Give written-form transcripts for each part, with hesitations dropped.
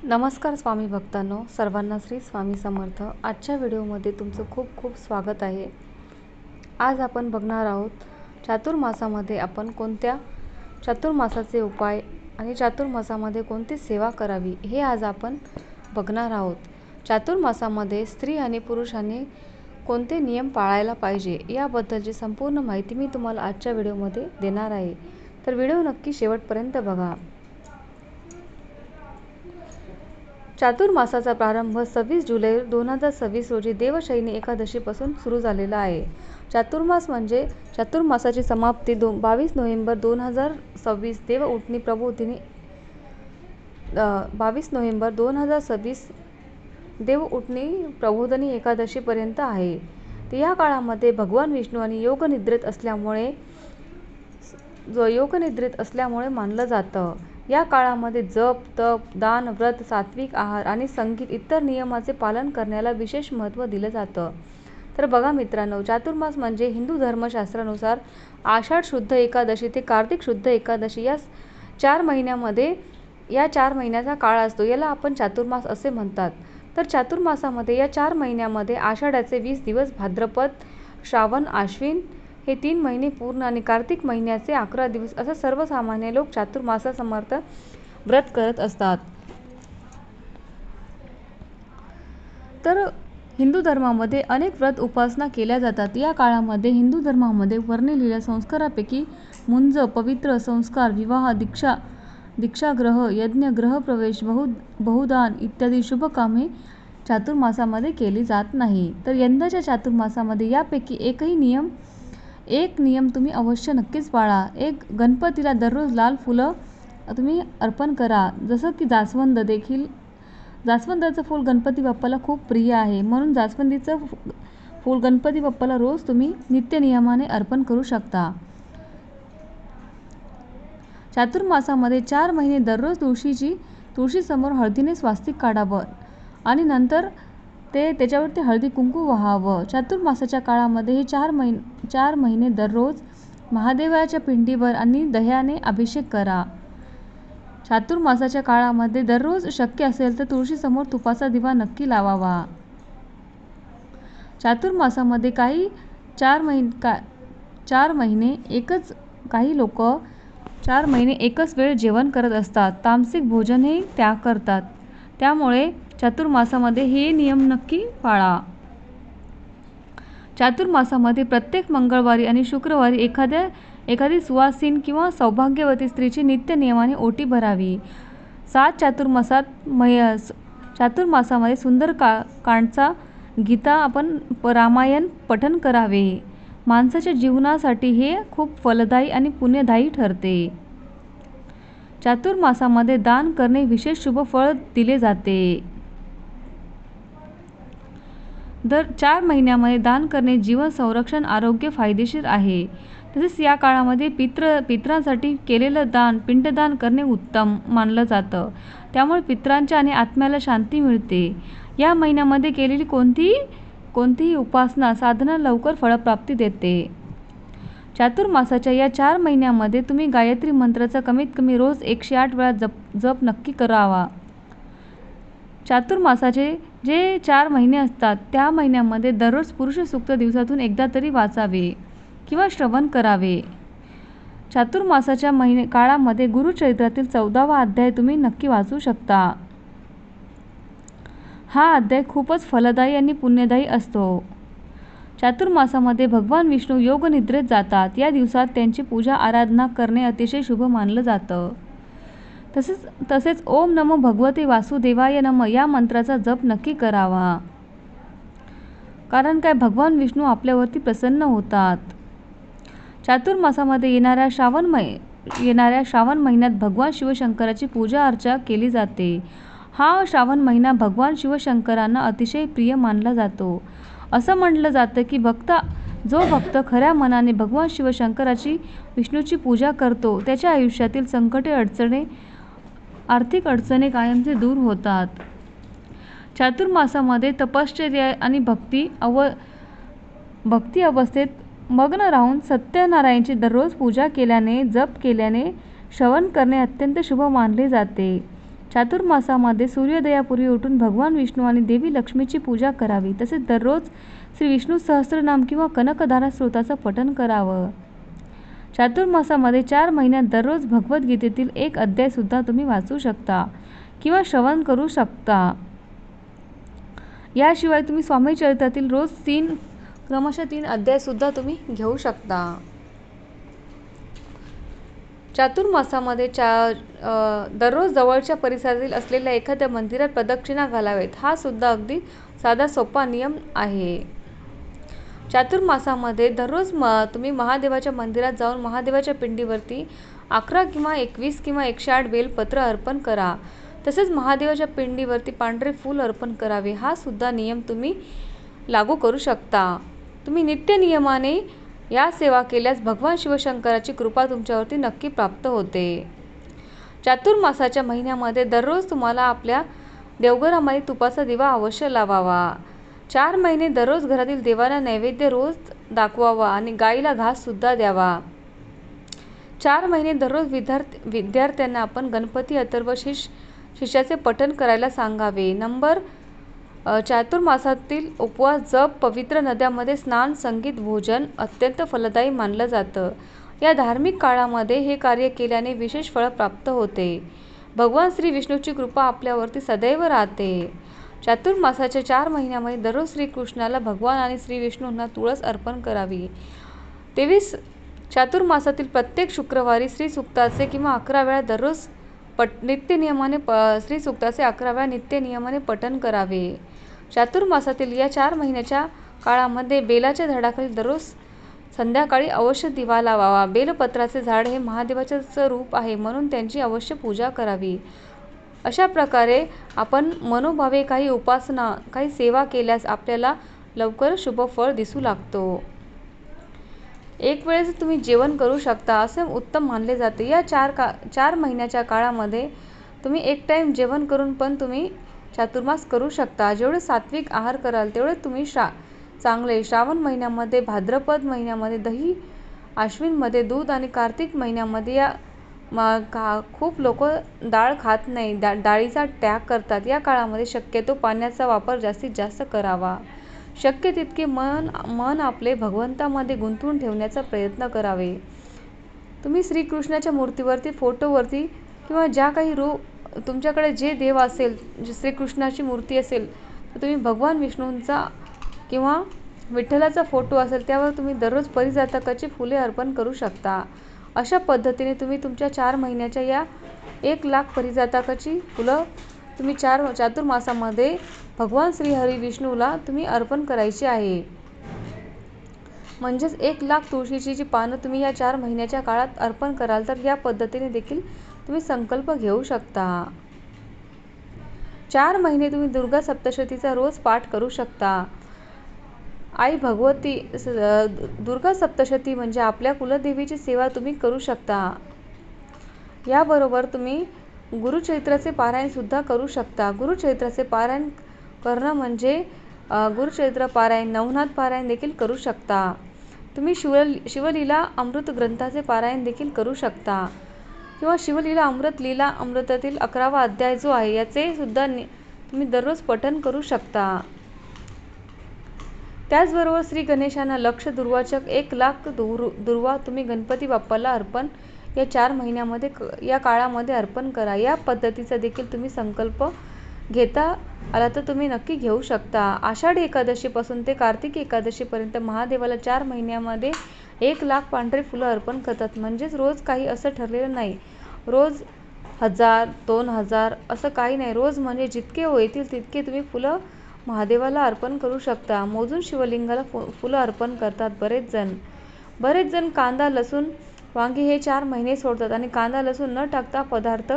नमस्कार स्वामी भक्तांनो, सर्वांना श्री स्वामी समर्थ। आजच्या व्हिडिओमध्ये तुमचं खूप खूप स्वागत आहे। आज आपण बघणार आहोत चातुर्मासामध्ये आपण कोणत्या चातुर्मासाचे उपाय आणि चातुर्मासामध्ये कोणती सेवा करावी हे आज आपण बघणार आहोत। चातुर्मासामध्ये स्त्री आणि पुरुषांनी कोणते नियम पाळायला पाहिजे याबद्दलची संपूर्ण माहिती मी तुम्हाला आजच्या व्हिडिओमध्ये देणार आहे, तर व्हिडिओ नक्की शेवटपर्यंत बघा। चातुर्मासाचा प्रारंभ 26 जुलै 2026 रोजी देवशयनी एकादशीपासून सुरू झालेला आहे। चातुर्मास म्हणजे चातुर्मासाची समाप्ती 22 नोव्हेंबर 2026 देव उठणी प्रबोधिनी 22 नोव्हेंबर 2026 देव उठणी प्रबोधिनी एकादशीपर्यंत आहे। तर या काळामध्ये भगवान विष्णू आणि योगनिद्रेत असल्यामुळे मानलं जातं। या काळामध्ये जप, तप, दान, व्रत, सात्विक आहार आणि संगीत इतर नियमांचे पालन करण्याला विशेष महत्त्व दिलं जातं। तर बघा मित्रांनो, चातुर्मास म्हणजे हिंदू धर्मशास्त्रानुसार आषाढ शुद्ध एकादशी ते कार्तिक शुद्ध एकादशी या 4 महिन्याचा काळ असतो। याला आपण चातुर्मास असे म्हणतात। तर चातुर्मासामध्ये या 4 महिन्यामध्ये आषाढाचे 20 दिवस, भाद्रपद, श्रावण, आश्विन हे 3 महिने पूर्ण आणि कार्तिक महिन्याचे 11 दिवस असं सर्वसामान्य लोक चातुर्मासासमर्थ व्रत करत असतात। तर हिंदू धर्मामध्ये अनेक व्रत उपासना केल्या जातात। या काळामध्ये हिंदू धर्मामध्ये वर्णिलेल्या संस्कारापैकी मुंज, पवित्र संस्कार, विवाह, दीक्षाग्रह, यज्ञ, गृहप्रवेश, बहुदान इत्यादी शुभ कामे चातुर्मासामध्ये केली जात नाही। तर यंदाच्या चातुर्मासामध्ये यापैकी एक नियम तुम्ही अवश्य नक्कीच पाळा। गणपतीला दररोज लाल फुलं तुम्ही अर्पण करा, जसं की जास्वंदाचं फूल गणपती बाप्पाला खूप प्रिय आहे, म्हणून जास्वंदीचं फूल गणपती बाप्पाला रोज तुम्ही नित्य नियमाने अर्पण करू शकता। चातुर्मासामध्ये 4 महिने दररोज तुळशीसमोर हळदीने स्वास्तिक काढावं आणि नंतर त्याच्यावरती हळदी कुंकू वाहावं। चातुर्मासाच्या काळामध्ये हे 4 महिने दररोज महादेवाच्या पिंडीवर आणि दह्याने अभिषेक करा। चातुर्मासाच्या काळामध्ये दररोज शक्य असेल तर तुळशीसमोर तुपाचा दिवा नक्की लावावा। चातुर्मासामध्ये काही लोक 4 महिने एकच वेळ जेवण करत असतात, तामसिक भोजन हे त्याग करतात। त्यामुळे चातुर्मासामध्ये हे नियम नक्की पाळा। चातुर्मासामध्ये प्रत्येक मंगळवारी आणि शुक्रवारी एखादी सुवासिन किंवा सौभाग्यवती स्त्रीची नित्य नियमाने ओटी भरावी। चातुर्मासामध्ये सुंदरकांडचा, गीता, रामायण पठण करावे। माणसाच्या जीवनासाठी हे खूप फलदायी आणि पुण्यदायी ठरते। चातुर्मासामध्ये दान करणे विशेष शुभ फळ दिले जाते। 4 महिन्यामध्ये दान करणे जीवन संरक्षण, आरोग्य फायदेशीर आहे। तसेच या काळामध्ये पितरांसाठी केलेलं दान, पिंडदान करणे उत्तम मानलं जातं। त्यामुळे पितरांच्या आणि आत्म्याला शांती मिळते। या महिन्यामध्ये केलेली कोणतीही उपासना, साधना लवकर फळप्राप्ती देते। चातुर्मासाच्या या 4 महिन्यामध्ये तुम्ही गायत्री मंत्राचा कमीत कमी रोज 108 वेळा जप नक्की करावा। चातुर्मासाचे जे 4 महिने असतात त्या महिन्यामध्ये दररोज पुरुष सूक्त दिवसातून एकदा तरी वाचावे किंवा श्रवण करावे। चातुर्मासाच्या काळामध्ये गुरुचरित्रातील 14वा अध्याय तुम्ही नक्की वाचू शकता। हा अध्याय खूपच फलदायी आणि पुण्यदायी असतो। चातुर्मासामध्ये भगवान विष्णू योगनिद्रेत जातात। या दिवसात त्यांची पूजा आराधना करणे अतिशय शुभ मानलं जातं। तसेच ओम नमो भगवते वासुदेवाय नमः या मंत्राचा जप नक्की करावा, कारण भगवान विष्णू आपल्यावरती प्रसन्न होतात। चातुर्मासामध्ये येणाऱ्या श्रावण महिन्यात भगवान शिवशंकराची पूजा अर्चा केली जाते। हा श्रावण महिना भगवान शिवशंकरांना अतिशय प्रिय मानला जातो। असं म्हटलं जातं की जो भक्त खऱ्या मनाने भगवान शिवशंकराची, विष्णूची पूजा करतो त्याच्या आयुष्यातील संकटे, आर्थिक अडचणी कायमचे दूर होतात। चातुर्मासामध्ये तपश्चर्या आणि भक्ती अवस्थेत मग्न राहून सत्यनारायणाची दररोज पूजा केल्याने, जप केल्याने, श्रवण करणे अत्यंत शुभ मानले जाते। चातुर्मासामध्ये सूर्योदयापूर्वी उठून भगवान विष्णू आणि देवी लक्ष्मीची पूजा करावी. तसेच दररोज श्री विष्णू सहस्त्रनाम किंवा कनकधारा स्तोत्राचं पठण करावं. चातुर्मासामध्ये 4 महिन्यात दररोज भगवद्गीतेतील एक अध्याय सुद्धा तुम्ही वाचू शकता किंवा श्रवण करू शकता. याशिवाय तुम्ही स्वामी चरित्रातील रोज क्रमशः 3 अध्याय सुद्धा तुम्ही घेऊ शकता. चातुर्मासामध्ये दररोज जवळच्या परिसरातील असलेल्या एखाद्या मंदिरात प्रदक्षिणा घालावेत. हा सुद्धा अगदी साधा सोपा नियम आहे. चातुर्मासामध्ये दररोज तुम्ही महादेवाच्या मंदिरात जाऊन महादेवाच्या पिंडीवरती 11 किंवा 21 किंवा 108 बेलपत्र अर्पण करा. तसेच महादेवाच्या पिंडीवरती पांढरे फूल अर्पण करावे. हा सुद्धा नियम तुम्ही लागू करू शकता. तुम्ही नित्य नियमाने या सेवा केल्यास भगवान शिवशंकराची कृपा तुमच्यावरती नक्की प्राप्त होते. चातुर्मासाच्या महिन्यामध्ये दररोज तुम्हाला आपल्या देवघरामध्ये तुपाचा दिवा अवश्य लावावा. 4 महिने दररोज घरातील देवाला नैवेद्य रोज दाखवावा आणि गाईला घास सुद्धा द्यावा. 4 महिने दररोज विद्यार्थ्यांना आपण गणपती अथर्व शीर्षाचे पठण करायला सांगावे. चातुर्मासातील उपवास, जप, पवित्र नद्यांमध्ये स्नान, संगीत, भोजन अत्यंत फलदायी मानलं जातं. या धार्मिक काळामध्ये हे कार्य केल्याने विशेष फळ प्राप्त होते. भगवान श्री विष्णूची कृपा आपल्यावरती सदैव राहते. चातुर्मासाच्या 4 महिन्यामध्ये दररोज श्रीकृष्णाला भगवान आणि श्री विष्णूंना तुळस अर्पण करावी. 23 चातुर्मासातील प्रत्येक शुक्रवारी श्रीसूक्ताचे किंवा 11 वेळा दररोज नित्यनियमाने श्रीसूक्ताचे 11 वेळा नित्यनियमाने पठण करावे. चातुर्मासातील या 4 महिन्याच्या काळामध्ये बेलाच्या झाडाखाली दररोज संध्याकाळी अवश्य दिवा लावावा. बेलपत्राचे झाड हे महादेवाचं रूप आहे, म्हणून त्यांची अवश्य पूजा करावी. अशा प्रकारे आपण मनोभावे काही उपासना, काही सेवा केल्यास आपल्याला लवकर शुभ फळ दिसू लागतो. एक वेळेस तुम्ही जेवण करू शकता असे उत्तम मानले जाते. या 4 महिन्याच्या काळामध्ये तुम्ही एक टाईम जेवण करून पण तुम्ही चातुर्मास करू शकता. जेवढे सात्विक आहार कराल तेवढे तुम्ही चांगले. श्रावण महिन्यामध्ये, भाद्रपद महिन्यामध्ये दही, आश्विनमध्ये दूध आणि कार्तिक महिन्यामध्ये खूप लोक डाळ खात नाही, डाळीचा त्याग करतात. या काळामध्ये शक्यतो पाण्याचा वापर जास्तीत जास्त करावा. शक्य तितके मन आपले भगवंतामध्ये गुंतवून ठेवण्याचा प्रयत्न करावे. तुम्ही श्रीकृष्णाच्या मूर्तीवरती, फोटोवरती किंवा ज्या काही तुमच्याकडे जे देव असेल, श्रीकृष्णाची मूर्ती असेल तर तुम्ही भगवान विष्णूंचा किंवा विठ्ठलाचा फोटो असेल त्यावर तुम्ही दररोज परिजातकाची फुले अर्पण करू शकता. अशा पद्धतीने तुम्ही तुमच्या 4 महिन्याच्या या 1,00,000 परिजातकाची फुलं तुम्ही चातुर्मासामध्ये भगवान श्री हरी विष्णूला तुम्ही अर्पण करायची आहे. म्हणजेच 1,00,000 तुळशीची पानं तुम्ही या 4 महिन्याच्या काळात अर्पण कराल तर या पद्धतीने देखील तुम्ही संकल्प घेऊ शकता. 4 महिने तुम्ही दुर्गा सप्तशतीचा रोज पाठ करू शकता. आई भगवती दुर्गा सप्तशती म्हणजे आपल्या कुलदेवीची सेवा तुम्ही करू शकता. याबरोबर तुम्ही गुरुचरित्राचे पारायण सुद्धा करू शकता. गुरुचरित्राचे पारायण करणं म्हणजे गुरुचरित्र पारायण, नवनाथ पारायण देखील करू शकता. तुम्ही शिवलीला अमृत ग्रंथाचे पारायण देखील करू शकता किंवा शिवलीला अमृत लीला अमृतातील 11वा अध्याय जो आहे याचे सुद्धा तुम्ही दररोज पठण करू शकता. त्याचबरोबर श्री गणेशांना लक्ष दुर्वाचक 1,00,000 दुर्वा तुम्ही गणपती बाप्पाला अर्पण या 4 महिन्यामध्ये या काळामध्ये अर्पण करा. या पद्धतीचा देखील तुम्ही संकल्प घेता आला तर तुम्ही नक्की घेऊ शकता. आषाढी एकादशीपासून ते कार्तिक एकादशीपर्यंत महादेवाला 4 महिन्यामध्ये 1,00,000 पांढरे फुलं अर्पण करतात. म्हणजेच रोज काही असं ठरलेलं नाही, रोज 1,000 2,000 असं काही नाही. रोज म्हणजे जितके होतील तितके तुम्ही फुलं महादेवाला अर्पण करू शकता. मोजून शिवलिंगाला फुलं अर्पण करतात बरेच जण कांदा, लसूण, वांगी हे 4 महिने सोडतात आणि कांदा लसूण न टाकता पदार्थ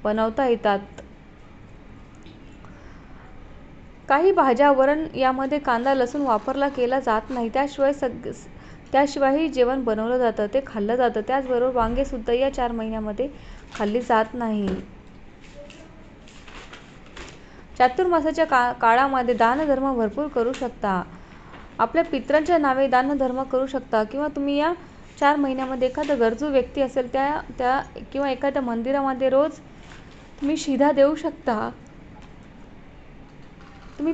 बनवता येतात. काही भाज्या, वरण यामध्ये कांदा लसूण वापरला केला जात नाही. त्याशिवायही जेवण बनवलं जातं, ते खाल्लं जातं. त्याचबरोबर वांगे सुद्धा या 4 महिन्यामध्ये खाल्ली जात नाही. चातुर्मासाच्या काळामध्ये दानधर्म भरपूर करू शकता. आपल्या पितरांच्या नावे दानधर्म करू शकता किंवा तुम्ही या 4 महिन्यामध्ये एखादा गरजू व्यक्ती असेल त्या किंवा एखाद्या मंदिरामध्ये रोज तुम्ही शिधा देऊ शकता. तुम्ही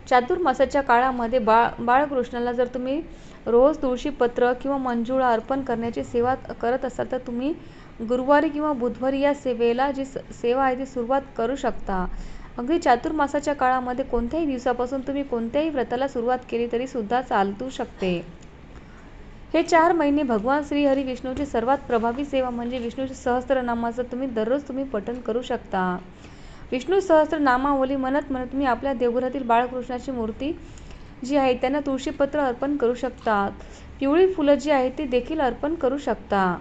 चातुर्मासाच्या काळामध्ये बाळकृष्णाला जर तुम्ही रोज तुळशीपत्र किंवा मंजुळा अर्पण करण्याची सेवा करत असाल तर तुम्ही गुरुवारी किंवा बुधवारी या सेवेला जी सेवा आहे ती सुरुवात करू शकता. अगदी चातुर्मासाच्या काळामध्ये कोणत्याही दिवसापासून तुम्ही कोणत्याही व्रताला सुरुवात केली तरी सुद्धा चालू शकते. हे 4 महिने भगवान श्री हरी विष्णूची सर्वात प्रभावी सेवा म्हणजे विष्णू सहस्त्रनामाचं तुम्ही पठण करू शकता. विष्णू सहस्त्रनामावली म्हणत म्हणत तुम्ही आपल्या देवघरातील बाळकृष्णाची मूर्ती जी आहे त्यांना तुळशीपत्र अर्पण करू शकतात. पिवळी फुलं जी आहेत ती देखील अर्पण करू शकता.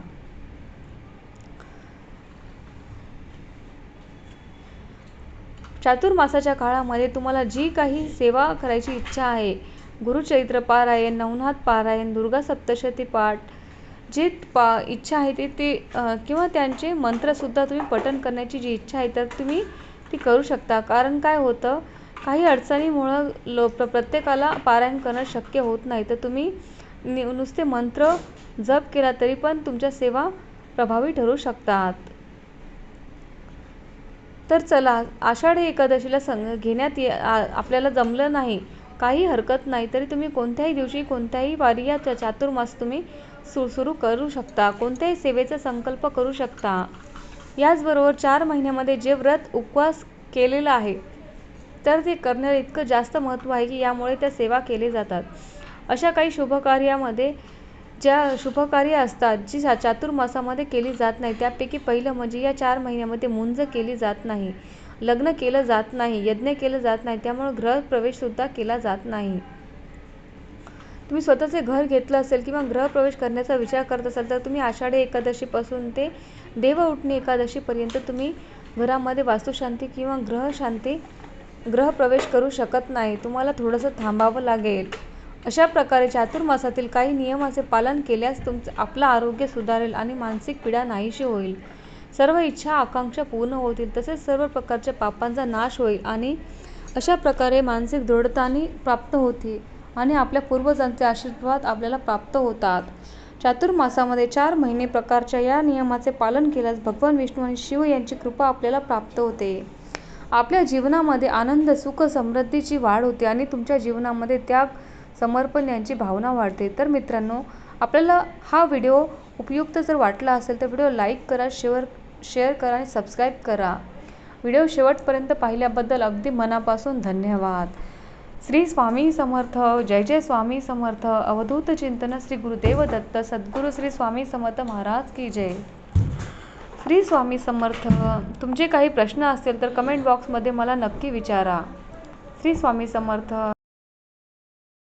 चातुर्मासाच्या काळामध्ये तुम्हाला जी काही सेवा करायची इच्छा आहे, गुरुचरित्र पारायण, नवनाथ पारायण, दुर्गा सप्तशती पाठ, जी इच्छा आहे ते किंवा त्यांचे मंत्रसुद्धा तुम्ही पठण करण्याची जी इच्छा आहे तर तुम्ही ती करू शकता. कारण काय होतं, काही अडचणीमुळं प्रत्येकाला पारायण करणं शक्य होत नाही, तर तुम्ही नुसते मंत्र जप केला तरी पण तुमच्या सेवा प्रभावी ठरू शकतात. तर चला, आषाढी एकादशीला घेण्यात आपल्याला जमलं नाही, काही हरकत नाही. तरी तुम्ही कोणत्याही दिवशी कोणत्याही वारी या चातुर्मास तुम्ही सुरू करू शकता. कोणत्याही सेवेचा संकल्प करू शकता. याचबरोबर 4 महिन्यामध्ये जे व्रत उपवास केलेलं आहे तर ते करण्याला इतकं जास्त महत्त्व आहे की यामुळे त्या सेवा केले जातात. अशा काही शुभकार्यामध्ये ज्या शुभकार्य असतात जी चातुर्मासामध्ये केली जात नाही त्यापैकी पहिलं म्हणजे या 4 महिन्यामध्ये मुंज केली जात नाही, लग्न केलं जात नाही, यज्ञ केलं जात नाही, त्यामुळे गृहप्रवेशसुद्धा केला जात नाही. तुम्ही स्वतःचे घर घेतलं असेल किंवा गृहप्रवेश करण्याचा विचार करत असाल तर तुम्ही आषाढी एकादशीपासून ते देवउठणी एकादशीपर्यंत तुम्ही घरामध्ये वास्तुशांती किंवा गृहप्रवेश करू शकत नाही. तुम्हाला थोडंसं थांबावं लागेल. अशा प्रकारे चातुर्मासातील काही नियमाचे पालन केल्यास आपलं आरोग्य सुधारेल आणि मानसिक पीडा नाहीशी होईल. सर्व इच्छा आकांक्षा पूर्ण होतील, तसेच सर्व प्रकारच्या पापांचा नाश होईल आणि अशा प्रकारे मानसिक दृढता प्राप्त होते आणि आपल्या पूर्वजांचे आशीर्वाद आपल्याला प्राप्त होतात. चातुर्मासामध्ये 4 महिने प्रकारच्या या नियमाचे पालन केल्यास भगवान विष्णू आणि शिव यांची कृपा आपल्याला प्राप्त होते. आपल्या जीवनामध्ये आनंद, सुख, समृद्धीची वाढ होते आणि तुमच्या जीवनामध्ये त्याग, समर्पण यांची भावना वाढते. तर मित्रांनो, आपल्याला हा व्हिडिओ उपयुक्त जर वाटला असेल तर व्हिडिओ लाईक करा, शेअर करा आणि सबस्क्राईब करा. व्हिडिओ शेवटपर्यंत पाहिल्याबद्दल अगदी मनापासून धन्यवाद. श्री स्वामी समर्थ. जय जय स्वामी समर्थ. अवधूत चिंतन श्री गुरुदेव दत्त सद्गुरू श्री स्वामी समर्थ महाराज की जय. श्री स्वामी समर्थ. तुमचे काही प्रश्न असतील तर कमेंट बॉक्समध्ये मला नक्की विचारा. श्री स्वामी समर्थ.